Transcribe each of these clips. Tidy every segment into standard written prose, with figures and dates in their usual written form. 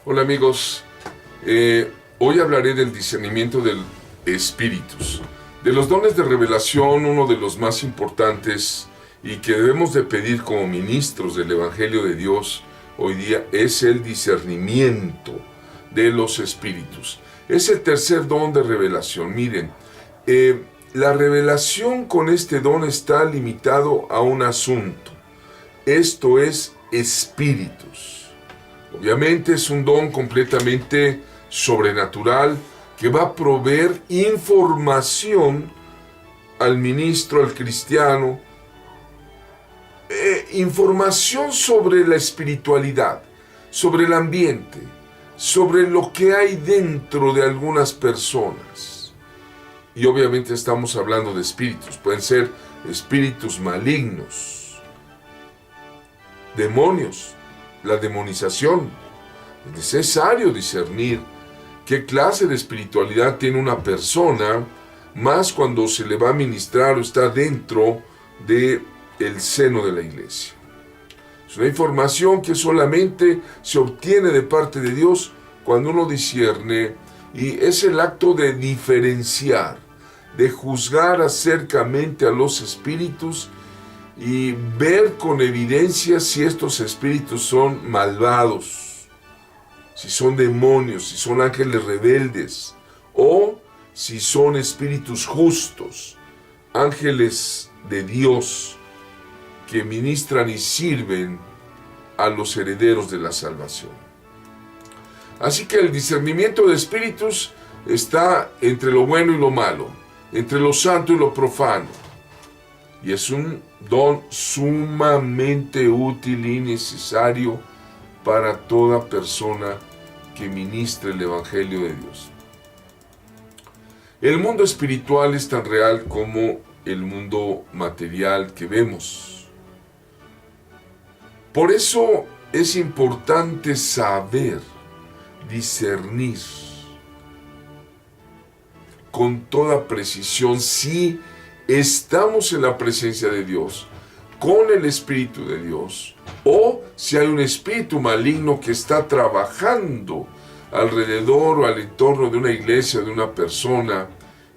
Hola amigos, hoy hablaré del discernimiento de espíritus. De los dones de revelación, uno de los más importantes y que debemos de pedir como ministros del Evangelio de Dios hoy día es el discernimiento de los espíritus. Es el tercer don de revelación. Miren, la revelación con este don está limitado a un asunto. Esto es espíritus. Obviamente es un don completamente sobrenatural que va a proveer información al ministro, al cristiano, información sobre la espiritualidad, sobre el ambiente, sobre lo que hay dentro de algunas personas. Y obviamente estamos hablando de espíritus, pueden ser espíritus malignos, demonios, la demonización. Es necesario discernir qué clase de espiritualidad tiene una persona, más cuando se le va a ministrar o está dentro del seno de la iglesia. Es una información que solamente se obtiene de parte de Dios cuando uno discierne, y es el acto de diferenciar, de juzgar acercamente a los espíritus y ver con evidencia si estos espíritus son malvados, si son demonios, si son ángeles rebeldes, o si son espíritus justos, ángeles de Dios que ministran y sirven a los herederos de la salvación. Así que el discernimiento de espíritus está entre lo bueno y lo malo, entre lo santo y lo profano. Y es un don sumamente útil y necesario para toda persona que ministre el Evangelio de Dios. El mundo espiritual es tan real como el mundo material que vemos. Por eso es importante saber discernir con toda precisión si estamos en la presencia de Dios, con el Espíritu de Dios, o si hay un espíritu maligno que está trabajando alrededor o al entorno de una iglesia, de una persona,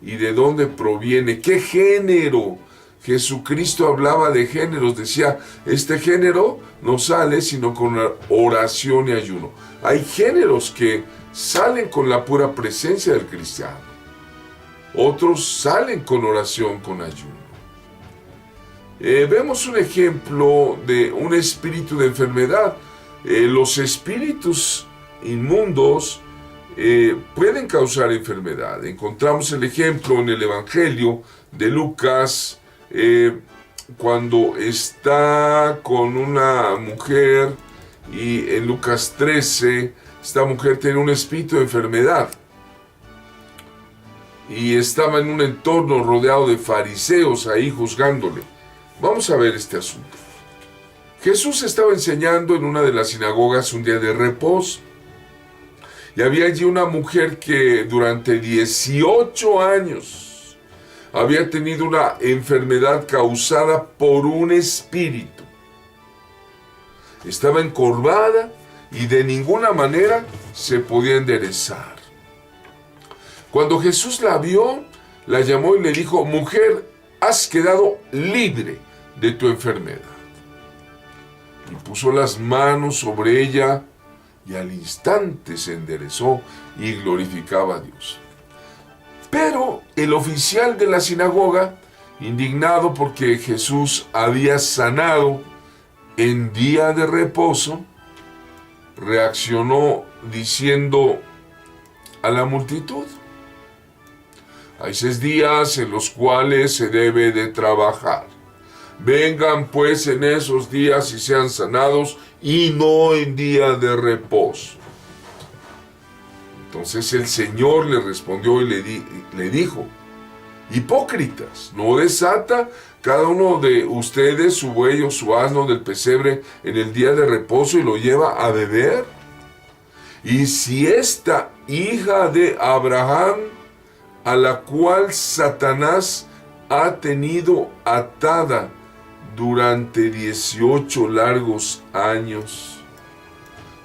y de dónde proviene, qué género. Jesucristo hablaba de géneros, decía, este género no sale sino con oración y ayuno. Hay géneros que salen con la pura presencia del cristiano. Otros salen con oración, con ayuno. Vemos un ejemplo de un espíritu de enfermedad. Los espíritus inmundos pueden causar enfermedad. Encontramos el ejemplo en el Evangelio de Lucas, cuando está con una mujer, y en Lucas 13, esta mujer tiene un espíritu de enfermedad. Y estaba en un entorno rodeado de fariseos ahí juzgándole. Vamos a ver este asunto. Jesús estaba enseñando en una de las sinagogas un día de reposo. Y había allí una mujer que durante 18 años había tenido una enfermedad causada por un espíritu. Estaba encorvada y de ninguna manera se podía enderezar. Cuando Jesús la vio, la llamó y le dijo, mujer, has quedado libre de tu enfermedad. Y puso las manos sobre ella y al instante se enderezó y glorificaba a Dios. Pero el oficial de la sinagoga, indignado porque Jesús había sanado en día de reposo, reaccionó diciendo a la multitud, hay 6 días en los cuales se debe de trabajar. Vengan pues en esos días y sean sanados, y no en día de reposo. Entonces el Señor le respondió y le dijo, hipócritas, ¿no desata cada uno de ustedes su buey o su asno del pesebre en el día de reposo y lo lleva a beber? Y si esta hija de Abraham, a la cual Satanás ha tenido atada durante 18 largos años,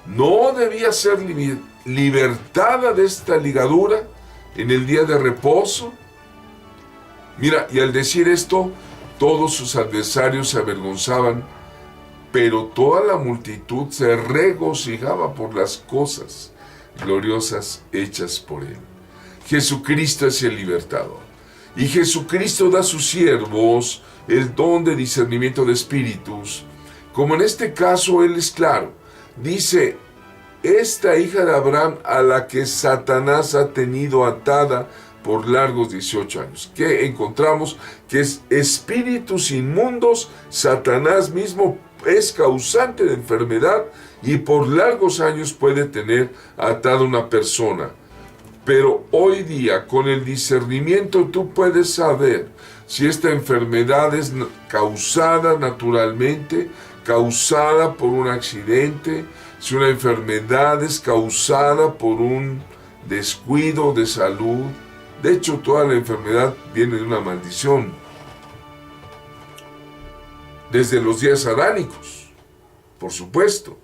¿No debía ser libertada de esta ligadura en el día de reposo? Mira, y al decir esto, todos sus adversarios se avergonzaban, pero toda la multitud se regocijaba por las cosas gloriosas hechas por él. Jesucristo es el libertador. Y Jesucristo da a sus siervos el don de discernimiento de espíritus. Como en este caso él es claro. Dice, esta hija de Abraham a la que Satanás ha tenido atada por largos 18 años. ¿Qué encontramos? Que es espíritus inmundos, Satanás mismo es causante de enfermedad y por largos años puede tener atada una persona. Pero hoy día, con el discernimiento, tú puedes saber si esta enfermedad es causada naturalmente, causada por un accidente, si una enfermedad es causada por un descuido de salud. De hecho, toda la enfermedad viene de una maldición. Desde los días adánicos, por supuesto.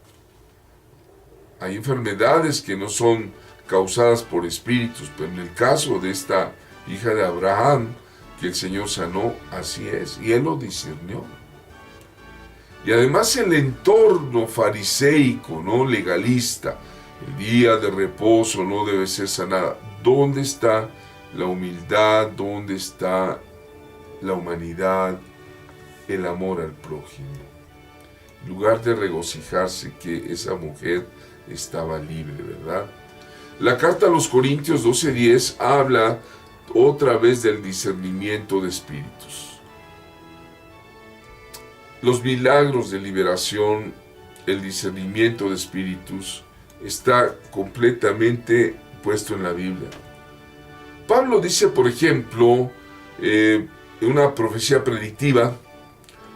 Hay enfermedades que no son causadas por espíritus, pero en el caso de esta hija de Abraham, que el Señor sanó, así es, y él lo discernió. Y además el entorno fariseico, ¿no? Legalista, el día de reposo no debe ser sanada. ¿Dónde está la humildad? ¿Dónde está la humanidad? El amor al prójimo. En lugar de regocijarse que esa mujer estaba libre, ¿verdad? La carta a los Corintios 12:10 habla otra vez del discernimiento de espíritus. Los milagros de liberación, el discernimiento de espíritus, está completamente puesto en la Biblia. Pablo dice, por ejemplo, una profecía predictiva,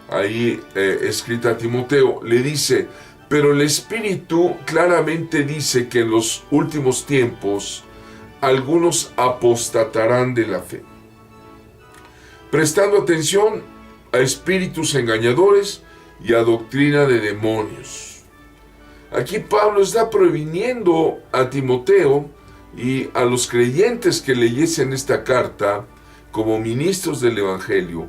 ahí escrita a Timoteo, le dice, pero el Espíritu claramente dice que en los últimos tiempos algunos apostatarán de la fe, prestando atención a espíritus engañadores y a doctrina de demonios. Aquí Pablo está previniendo a Timoteo y a los creyentes que leyesen esta carta como ministros del Evangelio,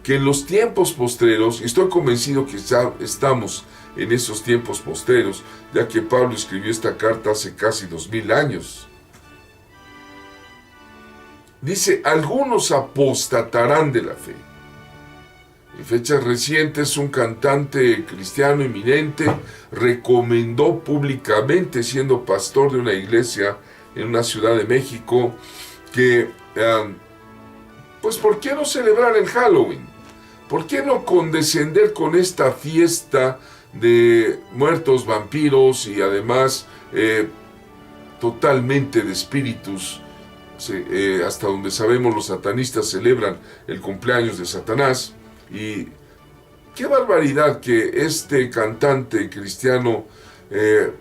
que en los tiempos postreros, y estoy convencido que ya estamos en esos tiempos postreros, ya que Pablo escribió esta carta hace casi 2000 años. Dice, algunos apostatarán de la fe. En fechas recientes, un cantante cristiano eminente recomendó públicamente, siendo pastor de una iglesia en una ciudad de México, que, pues, ¿por qué no celebrar el Halloween? ¿Por qué no condescender con esta fiesta de muertos, vampiros y además totalmente de espíritus? Hasta donde sabemos, los satanistas celebran el cumpleaños de Satanás. Y qué barbaridad que este cantante cristiano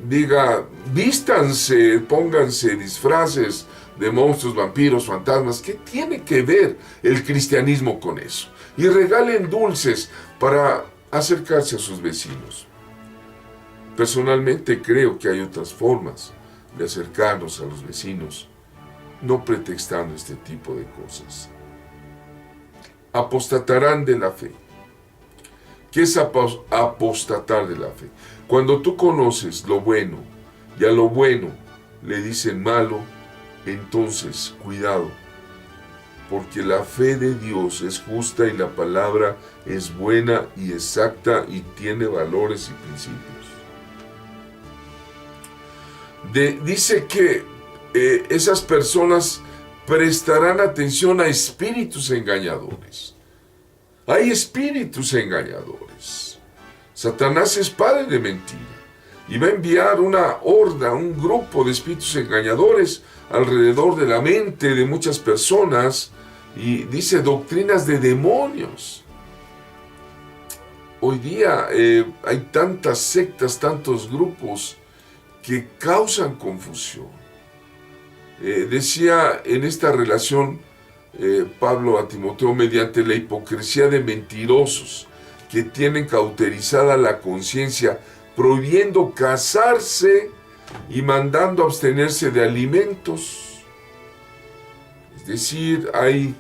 diga, vístanse, pónganse disfraces de monstruos, vampiros, fantasmas. ¿Qué tiene que ver el cristianismo con eso? Y regalen dulces para acercarse a sus vecinos. Personalmente creo que hay otras formas de acercarnos a los vecinos, no pretextando este tipo de cosas. Apostatarán de la fe. ¿Qué es apostatar de la fe? Cuando tú conoces lo bueno y a lo bueno le dicen malo, entonces cuidado, porque la fe de Dios es justa y la palabra es buena y exacta y tiene valores y principios. Dice que esas personas prestarán atención a espíritus engañadores. Hay espíritus engañadores. Satanás es padre de mentira y va a enviar una horda, un grupo de espíritus engañadores alrededor de la mente de muchas personas, y dice doctrinas de demonios. Hoy día hay tantas sectas, tantos grupos que causan confusión. Decía en esta relación Pablo a Timoteo, mediante la hipocresía de mentirosos que tienen cauterizada la conciencia, prohibiendo casarse y mandando abstenerse de alimentos. Es decir, hay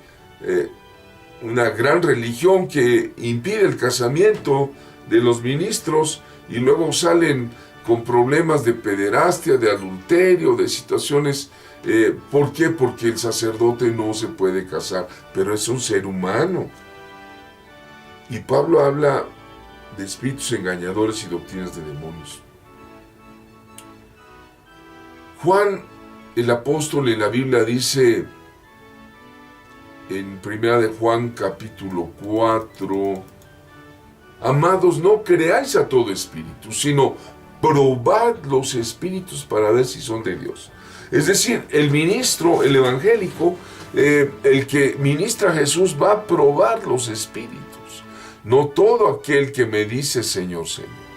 una gran religión que impide el casamiento de los ministros y luego salen con problemas de pederastia, de adulterio, de situaciones. ¿Por qué? Porque el sacerdote no se puede casar, pero es un ser humano. Y Pablo habla de espíritus engañadores y doctrinas de demonios. Juan, el apóstol, en la Biblia dice, en 1 de Juan capítulo 4, amados, no creáis a todo espíritu, sino probad los espíritus para ver si son de Dios. Es decir, el ministro, el evangélico, el que ministra a Jesús va a probar los espíritus. No todo aquel que me dice Señor, Señor.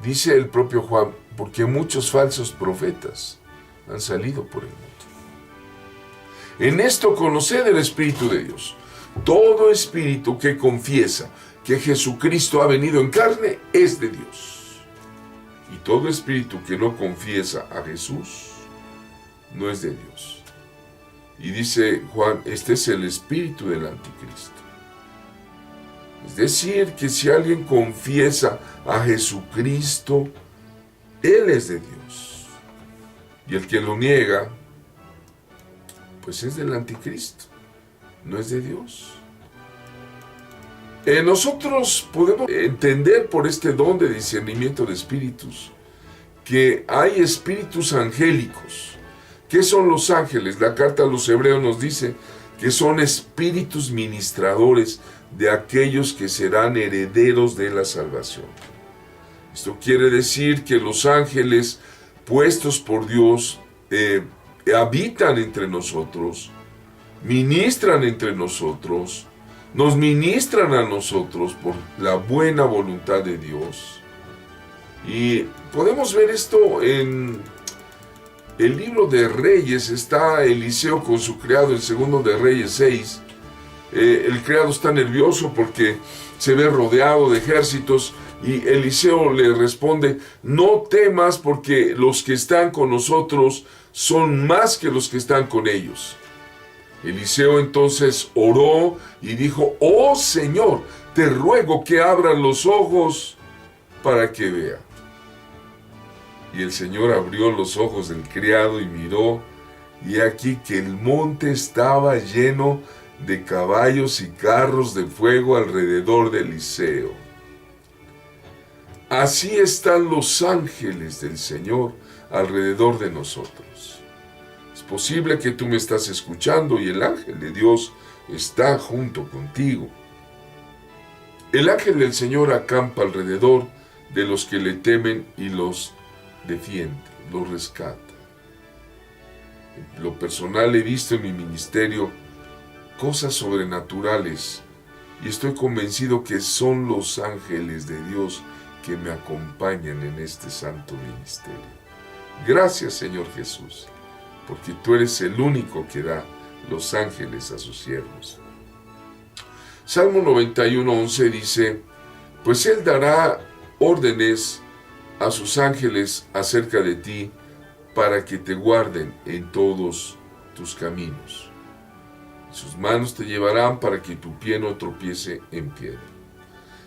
Dice el propio Juan, porque muchos falsos profetas han salido por el mundo. En esto conoced el Espíritu de Dios. Todo espíritu que confiesa que Jesucristo ha venido en carne es de Dios. Y todo espíritu que no confiesa a Jesús no es de Dios. Y dice Juan, este es el espíritu del anticristo. Es decir, que si alguien confiesa a Jesucristo, Él es de Dios. Y el que lo niega, pues es del anticristo, no es de Dios. Nosotros podemos entender por este don de discernimiento de espíritus que hay espíritus angélicos. ¿Qué son los ángeles? La carta a los Hebreos nos dice que son espíritus ministradores de aquellos que serán herederos de la salvación. Esto quiere decir que los ángeles puestos por Dios habitan entre nosotros, ministran entre nosotros, nos ministran a nosotros por la buena voluntad de Dios. Y podemos ver esto en el libro de Reyes. Está Eliseo con su criado en segundo de Reyes 6. El criado está nervioso porque se ve rodeado de ejércitos y Eliseo le responde, no temas porque los que están con nosotros son más que los que están con ellos. Eliseo entonces oró y dijo, oh Señor, te ruego que abran los ojos para que vea. Y el Señor abrió los ojos del criado y miró, y aquí que el monte estaba lleno de caballos y carros de fuego alrededor de Eliseo. Así están los ángeles del Señor alrededor de nosotros. Es posible que tú me estás escuchando y el ángel de Dios está junto contigo. El ángel del Señor acampa alrededor de los que le temen y los defiende, los rescata. En lo personal he visto en mi ministerio cosas sobrenaturales y estoy convencido que son los ángeles de Dios que me acompañan en este santo ministerio. Gracias, Señor Jesús, porque tú eres el único que da los ángeles a sus siervos. Salmo 91:11 dice, pues Él dará órdenes a sus ángeles acerca de ti para que te guarden en todos tus caminos. Sus manos te llevarán para que tu pie no tropiece en piedra.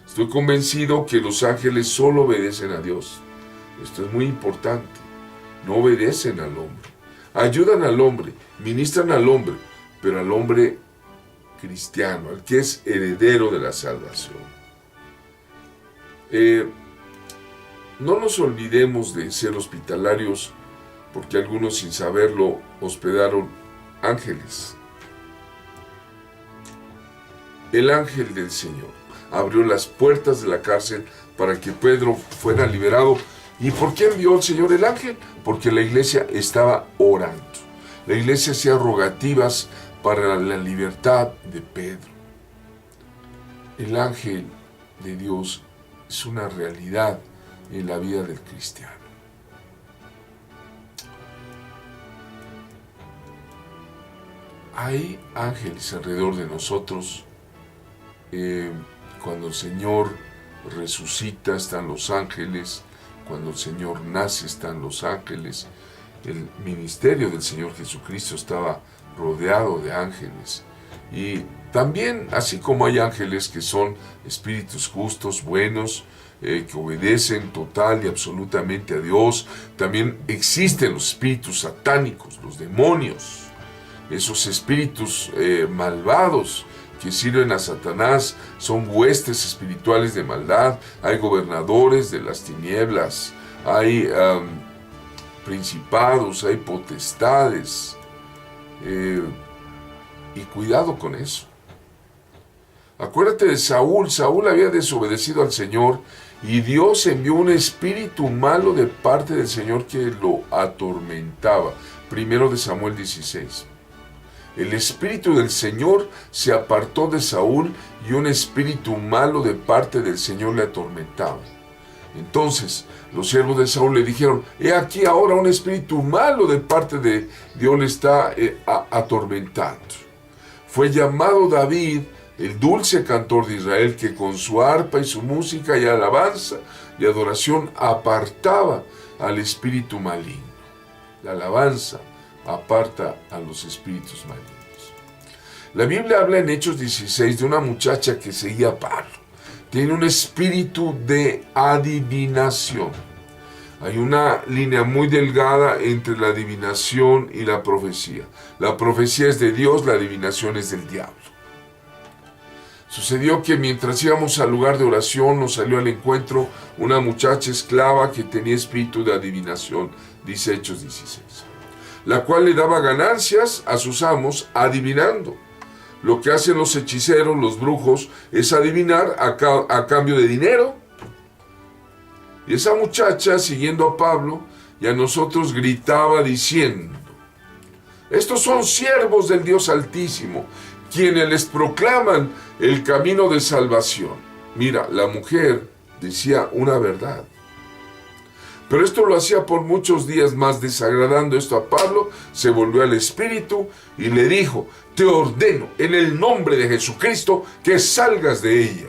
Estoy convencido que los ángeles solo obedecen a Dios. Esto es muy importante. No obedecen al hombre. Ayudan al hombre, ministran al hombre, pero al hombre cristiano, al que es heredero de la salvación. No nos olvidemos de ser hospitalarios, porque algunos sin saberlo hospedaron ángeles. El ángel del Señor abrió las puertas de la cárcel para que Pedro fuera liberado. ¿Y por qué envió el Señor el ángel? Porque la iglesia estaba orando. La iglesia hacía rogativas para la libertad de Pedro. El ángel de Dios es una realidad en la vida del cristiano. Hay ángeles alrededor de nosotros. Cuando el Señor resucita están los ángeles, cuando el Señor nace están los ángeles. El ministerio del Señor Jesucristo estaba rodeado de ángeles. Y también, así como hay ángeles que son espíritus justos, buenos, que obedecen total y absolutamente a Dios, también existen los espíritus satánicos, los demonios, esos espíritus malvados que sirven a Satanás, son huestes espirituales de maldad. Hay gobernadores de las tinieblas, hay principados, hay potestades, y cuidado con eso. Acuérdate de Saúl. Saúl había desobedecido al Señor y Dios envió un espíritu malo de parte del Señor que lo atormentaba. Primero de Samuel 16. El espíritu del Señor se apartó de Saúl y un espíritu malo de parte del Señor le atormentaba. Entonces los siervos de Saúl le dijeron: he aquí ahora un espíritu malo de parte de Dios le está atormentando. Fue llamado David, el dulce cantor de Israel, que con su arpa y su música y alabanza y adoración apartaba al espíritu maligno. La alabanza aparta a los espíritus malignos. La Biblia habla en Hechos 16 de una muchacha que seguía a Pablo. Tiene un espíritu de adivinación. Hay una línea muy delgada entre la adivinación y la profecía. La profecía es de Dios, la adivinación es del diablo. Sucedió que mientras íbamos al lugar de oración, nos salió al encuentro una muchacha esclava que tenía espíritu de adivinación, dice Hechos 16, la cual le daba ganancias a sus amos adivinando. Lo que hacen los hechiceros, los brujos, es adivinar a cambio de dinero. Y esa muchacha, siguiendo a Pablo y a nosotros, gritaba diciendo: estos son siervos del Dios Altísimo, quienes les proclaman el camino de salvación. Mira, la mujer decía una verdad. Pero esto lo hacía por muchos días más. Desagradando esto a Pablo, se volvió al espíritu y le dijo: te ordeno en el nombre de Jesucristo que salgas de ella.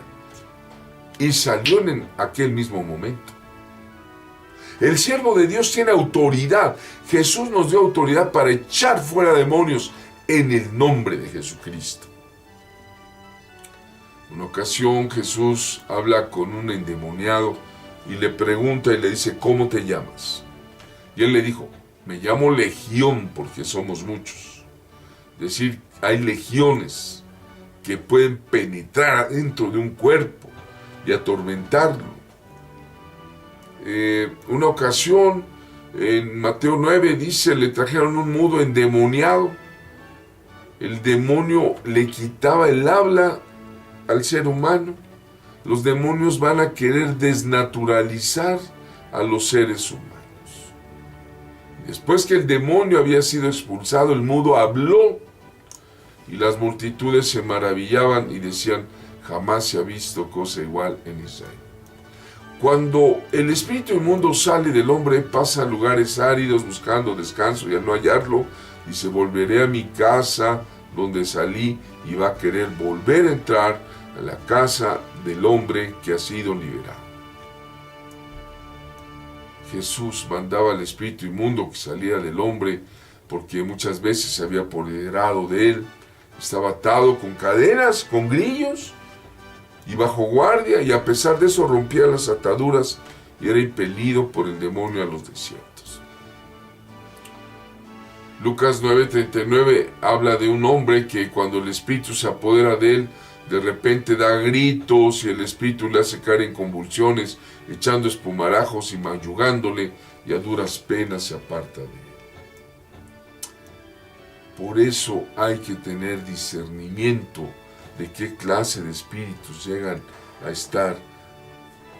Y salió en aquel mismo momento. El siervo de Dios tiene autoridad. Jesús nos dio autoridad para echar fuera demonios en el nombre de Jesucristo. Una ocasión Jesús habla con un endemoniado y le pregunta y le dice: ¿cómo te llamas? Y él le dijo: me llamo Legión, porque somos muchos. Es decir, hay legiones que pueden penetrar adentro de un cuerpo y atormentarlo. Una ocasión en Mateo 9 dice: le trajeron un mudo endemoniado. El demonio le quitaba el habla al ser humano. Los demonios van a querer desnaturalizar a los seres humanos. Después que el demonio había sido expulsado, el mudo habló y las multitudes se maravillaban y decían: jamás se ha visto cosa igual en Israel. Cuando el espíritu inmundo sale del hombre, pasa a lugares áridos buscando descanso, y al no hallarlo, dice: volveré a mi casa donde salí, y va a querer volver a entrar a la casa del hombre que ha sido liberado. Jesús mandaba al espíritu inmundo que saliera del hombre, porque muchas veces se había apoderado de él. Estaba atado con cadenas, con grillos y bajo guardia, y a pesar de eso rompía las ataduras y era impelido por el demonio a los desiertos. Lucas 9:39 habla de un hombre que cuando el espíritu se apodera de él, de repente da gritos y el espíritu le hace caer en convulsiones, echando espumarajos y mayugándole, y a duras penas se aparta de él. Por eso hay que tener discernimiento de qué clase de espíritus llegan a estar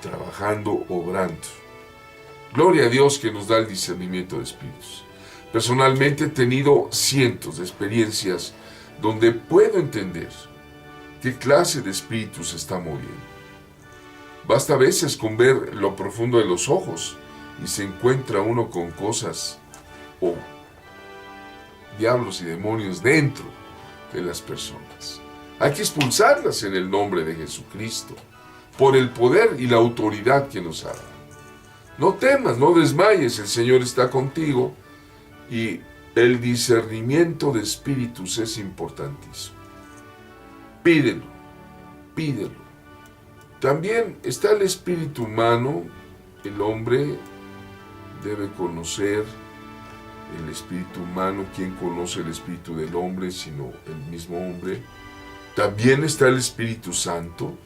trabajando, obrando. Gloria a Dios que nos da el discernimiento de espíritus. Personalmente he tenido cientos de experiencias donde puedo entender qué clase de espíritu se está moviendo. Basta a veces con ver lo profundo de los ojos y se encuentra uno con cosas o diablos y demonios dentro de las personas. Hay que expulsarlas en el nombre de Jesucristo. por el poder y la autoridad que nos ha dado. No temas, no desmayes, el Señor está contigo, y el discernimiento de espíritus es importantísimo. Pídelo, pídelo. También está el espíritu humano. El hombre debe conocer el espíritu humano. ¿Quién conoce el espíritu del hombre sino el mismo hombre? También está el Espíritu Santo.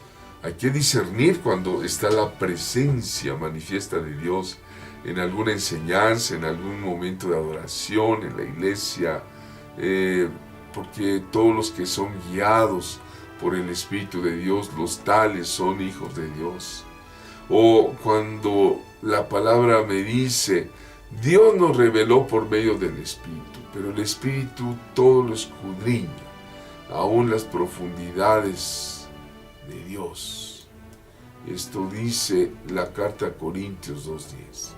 Hay que discernir cuando está la presencia manifiesta de Dios en alguna enseñanza, en algún momento de adoración, en la iglesia, porque todos los que son guiados por el Espíritu de Dios, los tales son hijos de Dios. O cuando la palabra me dice, Dios nos reveló por medio del Espíritu, pero el Espíritu todo lo escudriña, aún las profundidades de Dios. Esto dice la carta a Corintios 2:10.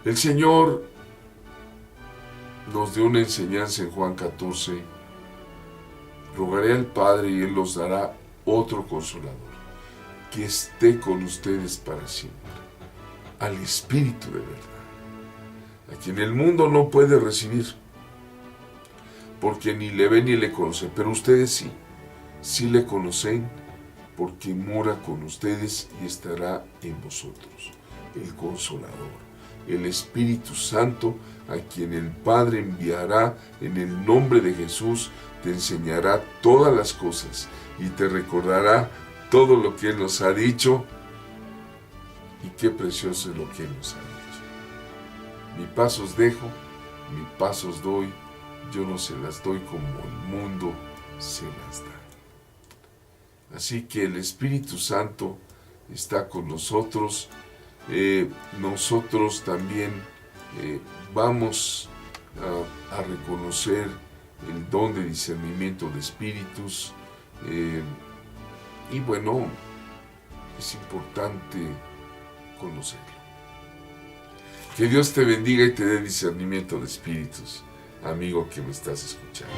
El Señor nos dio una enseñanza en Juan 14. Rogaré al Padre y Él los dará otro consolador, que esté con ustedes para siempre, al Espíritu de verdad, a quien el mundo no puede recibir, porque ni le ve ni le conoce, pero ustedes sí le conocen, porque mora con ustedes y estará en vosotros, el Consolador, el Espíritu Santo, a quien el Padre enviará en el nombre de Jesús. Te enseñará todas las cosas y te recordará todo lo que Él nos ha dicho. Y qué precioso es lo que Él nos ha dicho. Mi paz os dejo, mi paz os doy, yo no se las doy como el mundo se las da. Así que el Espíritu Santo está con nosotros. Nosotros también vamos a reconocer el don de discernimiento de espíritus, y bueno, es importante conocerlo. Que Dios te bendiga y te dé discernimiento de espíritus, amigo que me estás escuchando.